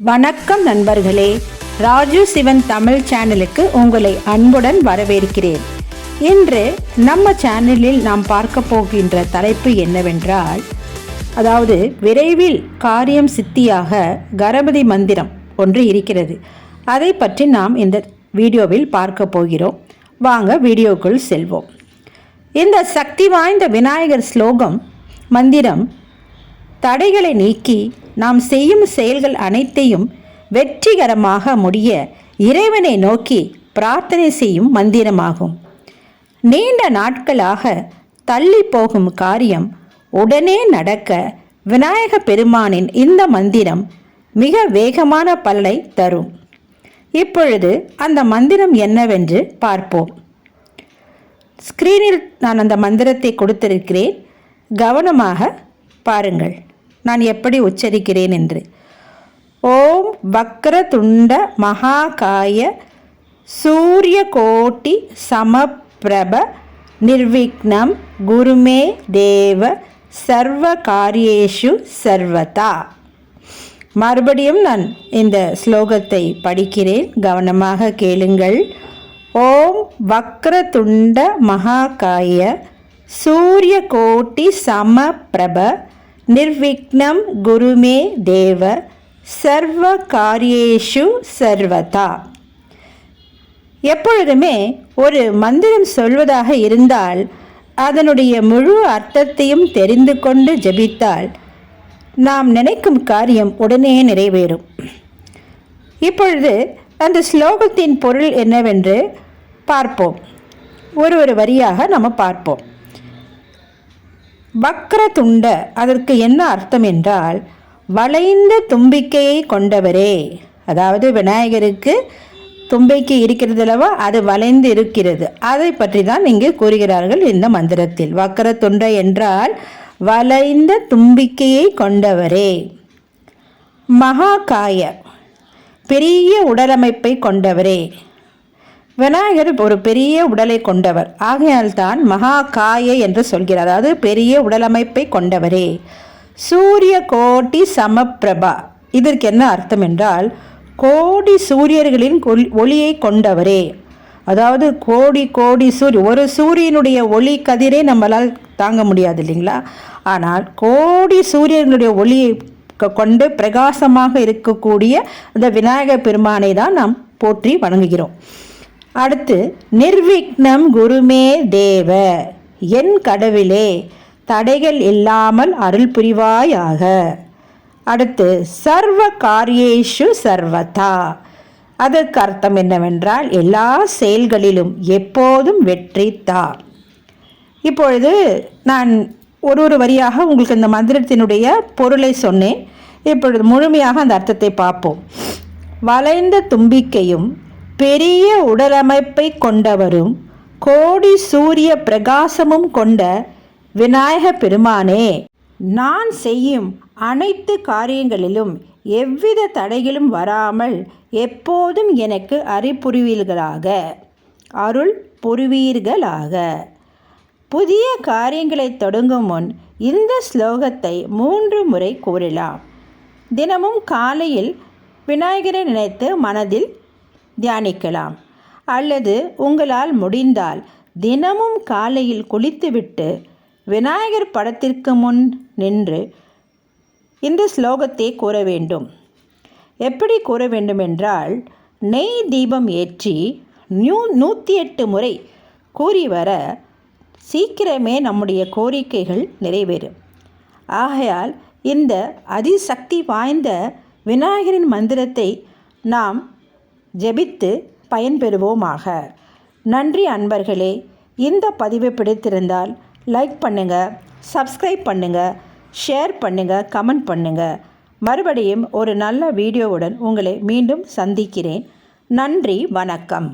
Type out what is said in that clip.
வணக்கம் நண்பர்களே, ராஜு சிவன் தமிழ் சேனலுக்கு உங்களை அன்புடன் வரவேற்கிறேன். இன்று நம்ம சேனலில் நாம் பார்க்க போகின்ற தலைப்பு என்னவென்றால், அதாவது விரைவில் காரியம் சித்தியாக கணபதி மந்திரம் ஒன்று இருக்கிறது. அதை பற்றி நாம் இந்த வீடியோவில் பார்க்க போகிறோம். வாங்க வீடியோக்குள் செல்வோம். இந்த சக்தி வாய்ந்த விநாயகர் ஸ்லோகம் மந்திரம் தடைகளை நீக்கி நாம் செய்யும் செயல்கள் அனைத்தையும் வெற்றிகரமாக முடிய இறைவனை நோக்கி பிரார்த்தனை செய்யும் மந்திரமாகும். நீண்ட நாட்களாக தள்ளி போகும் காரியம் உடனே நடக்க விநாயக பெருமானின் இந்த மந்திரம் மிக வேகமான பலனை தரும். இப்பொழுது அந்த மந்திரம் என்னவென்று பார்ப்போம். ஸ்கிரீனில் நான் அந்த மந்திரத்தை கொடுத்திருக்கிறேன். கவனமாக பாருங்கள் நான் எப்படி உச்சரிக்கிறேன் என்று. ஓம் வக்ரதுண்ட மகாகாய சூரிய கோட்டி சமப்பிரப நிர்விக்னம் குருமே தேவ சர்வ காரியேஷு சர்வதா. மறுபடியும் நான் இந்த ஸ்லோகத்தை படிக்கிறேன், கவனமாக கேளுங்கள். ஓம் வக்ரதுண்ட மகாகாய சூரிய கோட்டி சமப்பிரப நிர்விக்னம் குருமே தேவ சர்வ காரியேஷு சர்வதா. எப்பொழுதுமே ஒரு மந்திரம் சொல்வதாக இருந்தால் அதனுடைய முழு அர்த்தத்தையும் தெரிந்து கொண்டு ஜெபித்தால் நாம் நினைக்கும் காரியம் உடனே நிறைவேறும். இப்பொழுது அந்த ஸ்லோகத்தின் பொருள் என்னவென்று பார்ப்போம். ஒரு வரியாக நம்ம பார்ப்போம். வக்ரதுண்ட, அதற்கு என்ன அர்த்தம் என்றால் வளைந்த தும்பிக்கையை கொண்டவரே. அதாவது விநாயகருக்கு தும்பிக்கை இருக்கிறது அல்லவா, அது வளைந்து இருக்கிறது. அதை பற்றி தான் இங்கு கூறுகிறார்கள் இந்த மந்திரத்தில். வக்ரதுண்ட என்றால் வளைந்த தும்பிக்கையை கொண்டவரே. மகாகாய, பெரிய உடலமைப்பை கொண்டவரே. விநாயகர் ஒரு பெரிய உடலை கொண்டவர், ஆகையால் தான் மகாகாய என்று சொல்கிறார். அதாவது பெரிய உடலமைப்பை கொண்டவரே. சூரிய கோட்டி சமப்பிரபா, இதற்கு என்ன அர்த்தம் என்றால் கோடி சூரியர்களின் ஒளியை கொண்டவரே. அதாவது கோடி கோடி ஒரு சூரியனுடைய ஒளி கதிரை நம்மளால் தாங்க முடியாது இல்லைங்களா, ஆனால் கோடி சூரியனுடைய ஒளியை கொண்டு பிரகாசமாக இருக்கக்கூடிய அந்த விநாயகர் பெருமானை தான் நாம் போற்றி வணங்குகிறோம். அடுத்து நிர்விக்னம் குருமே தேவ, என் கடவுளே தடைகள் இல்லாமல் அருள் புரிவாயாக. அடுத்து சர்வ காரியேஷு சர்வதா, அதற்கு அர்த்தம் என்னவென்றால் எல்லா செயல்களிலும் எப்போதும் வெற்றி தா. இப்பொழுது நான் ஒரு வரியாக உங்களுக்கு இந்த மந்திரத்தினுடைய பொருளை சொன்னேன். இப்பொழுது முழுமையாக அந்த அர்த்தத்தை பார்ப்போம். வளைந்த தும்பிக்கையும் பெரிய உடலமைப்பை கொண்டவரும் கோடி சூரிய பிரகாசமும் கொண்ட விநாயக பெருமானே, நான் செய்யும் அனைத்து காரியங்களிலும் எவ்வித தடைகளும் வராமல் எப்போதும் எனக்கு அருள் புரிவீர்களாக. புதிய காரியங்களை தொடங்கும் முன் இந்த ஸ்லோகத்தை 3 முறை கூறலாம். தினமும் காலையில் விநாயகரை நினைத்து மனதில் தியானிக்கலாம். அல்லது உங்களால் முடிந்தால் தினமும் காலையில் குளித்துவிட்டு விநாயகர் படத்திற்கு முன் நின்று இந்த ஸ்லோகத்தை கூற வேண்டும். எப்படி கூற வேண்டும் என்றால், நெய் தீபம் ஏற்றி 108 முறை கூறி வர சீக்கிரமே நம்முடைய கோரிக்கைகள் நிறைவேறும். ஆகையால் இந்த அதிசக்தி வாய்ந்த விநாயகரின் மந்திரத்தை நாம் ஜெபித்து பயன்பெறுவோமாக. நன்றி அன்பர்களே. இந்த பதிவை பிடித்திருந்தால் லைக் பண்ணுங்கள், சப்ஸ்கிரைப் பண்ணுங்கள், ஷேர் பண்ணுங்கள், கமெண்ட் பண்ணுங்கள். மறுபடியும் ஒரு நல்ல வீடியோவுடன் உங்களை மீண்டும் சந்திக்கிறேன். நன்றி, வணக்கம்.